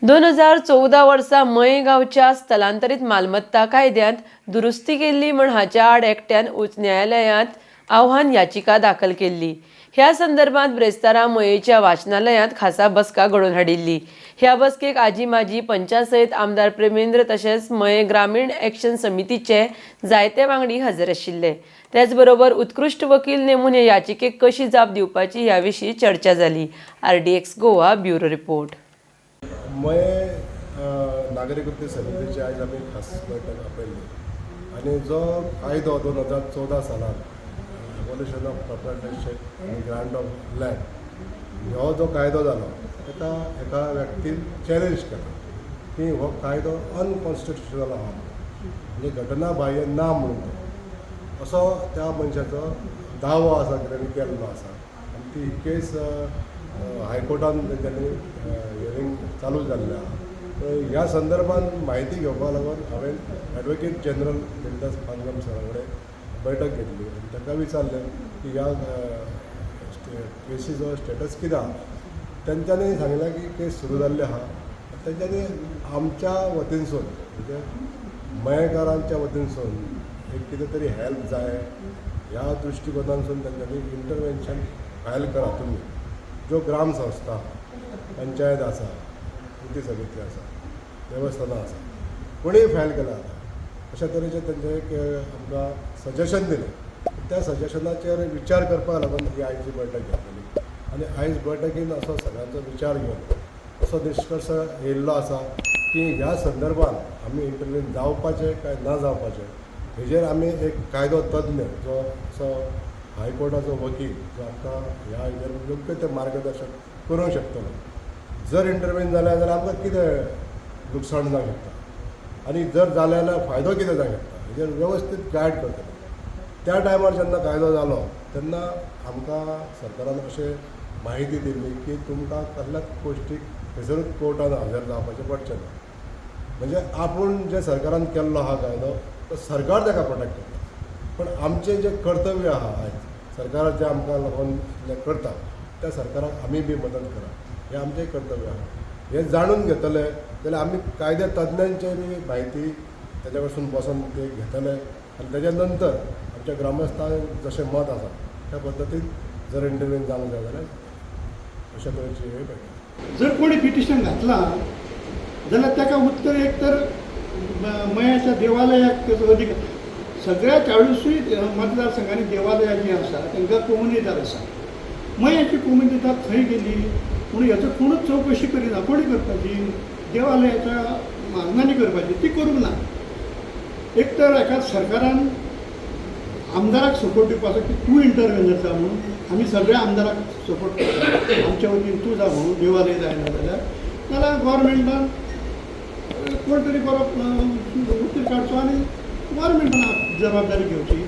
2014 वर्सा मये गांवच्या स्थलांतरीत मालमत्ता कायद्यांत दुरुस्ती केल्ली म्हण हाच्या आड एकट्यान उच्च न्यायालयांत आव्हान याचिका दाखल केल्ली। ह्या संदर्भात ब्रेस्तारा मयेच्या वाचनालयांत खासा बसका घडोवन हाडिल्ली। ह्या बसकेक आजी माजी पंचा सयत आमदार प्रेमेंद्र तशेंच मये ग्रामीण एक्शन समितीचे जायते वांगडी हजर आशिल्ले। त्याच बरोबर उत्कृष्ट वकील नेमून ह्या याचिकेक कशी जाप दिवपाची ह्या विशीं चर्चा जाली। RDX Goa bureau report. मये नागरिकत्व समितीची आज आम्ही खास बैठक आपयल्ली आणि जो कायदो 2014 सालांत एबॉल्युशन ऑफ प्रॉपर्टीशिप आनी ग्रांट ऑफ लँड हो जो कायदो जालो ताका एका व्यक्तीन चॅलेंज केला की हो कायदो अनकॉन्स्टिट्युशनल आहा म्हणजे घटना बाह्य ना म्हणून असो त्या मनशाचो दावो आसा ताणें केल्लो आसा आनी ती केस हायकोर्टान तेंच्यांनी हियरींग चालू जाल्लें आहा। ह्या संदर्भात म्हायती घेवपा लागून हांवें एडवोकेट जनरल मिलिंद पांगम सरा कडेन बैठक घेतली आनी ताका विचारलें की ह्या केसीचो स्टेटस कितें आहा। तेंच्यांनी सांगलें की केस सुरू जाल्ली आहा। तेंच्यांनी आमच्या वतीनसून म्हणजे मयेकारांच्या वतीनसून एक कितें तरी हेल्प जाय ह्या दृश्टिकोनानसून तेंच्यांनी इंटरवेन्शन फायल करा तुमी। जो ग्राम संस्था पंचायत आसा कृती समिती आसा देवस्थानां आसा कोणीय फायल केला आतां अशा तरेचें तेंचें एक आमकां सजेशन दिलें। त्या सजेशनाचेर विचार करपाक लागून ही आयची बैठक घेतली आनी आयज बैठकीन असो सगळ्यांचो विचार घेवन असो निश्कर्श येयल्लो आसा की ह्या संदर्भात आमी इंटरव्यून जावपाचें काय ना जावपाचें हेजेर आमी एक कायदो तज्ञ जो असो हायकोर्टाचो वकील जो आमकां ह्या हेजेर योग्य ते मार्गदर्शन करूंक शकतलो। जर इंटरव्यून जालें जाल्यार आमकां कितें लुकसाण जावंक शकता आनी जर जालें जाल्यार फायदो कितें जावंक शकता हेजेर वेवस्थीत गायड करतलो। त्या टायमार जेन्ना कायदो जालो तेन्ना आमकां सरकारान अशें म्हायती दिल्ली की तुमकां कसल्याच गोश्टीक थंयसरूच कोर्टान हजर जावपाचें पडचें ना। म्हणजे आपूण जे सरकारान केल्लो आहा कायदो तो सरकार ताका प्रोटेक्ट करता पण आमचें जें कर्तव्य आहा आयज सरकार जें आमकां लागून करता त्या सरकाराक आमी बी मदत करप हें आमचें कर्तव्य आहा। हें जाणून घेतले जाल्यार आमी कायदे तज्ञांचे बी म्हायती तेज्या कडसून बसून ते घेतले आनी तेज्या नंतर आमच्या ग्रामस्थांक जशें मत आसा त्या पद्दतीन जर इंटरव्यून जावंक जाय जाल्यार अशा तरेची हे बैठक। जर कोणी पिटिशन घातलां जाल्यार ताका उत्तर एक तर मयाच्या देवालयाक तेजो अधिकार सगळ्या 40 मतदारसंघांनी देवालयां जीं आसा तांकां कोमुनिदार आसा। मयाची कोमुनिदार थंय गेली पूण हेचो कोणूच चवकशी करिना। कोणी करपाची देवालयाच्या मारणांनी करपाची ती करूंक ना। एक तर हेका सरकारान आमदाराक सपोर्ट दिवपाचो की तूं इंटरव्यूनर जा म्हणून आमी सगळ्या आमदाराक सपोर्ट करता आमच्या वतीन तूं जा म्हणून देवालय जायना जाल्यार गव्हर्मेंटान कोण तरी बरो उतर काडचो आनी गव्हर्मेंटान जबाबदारी घेवची।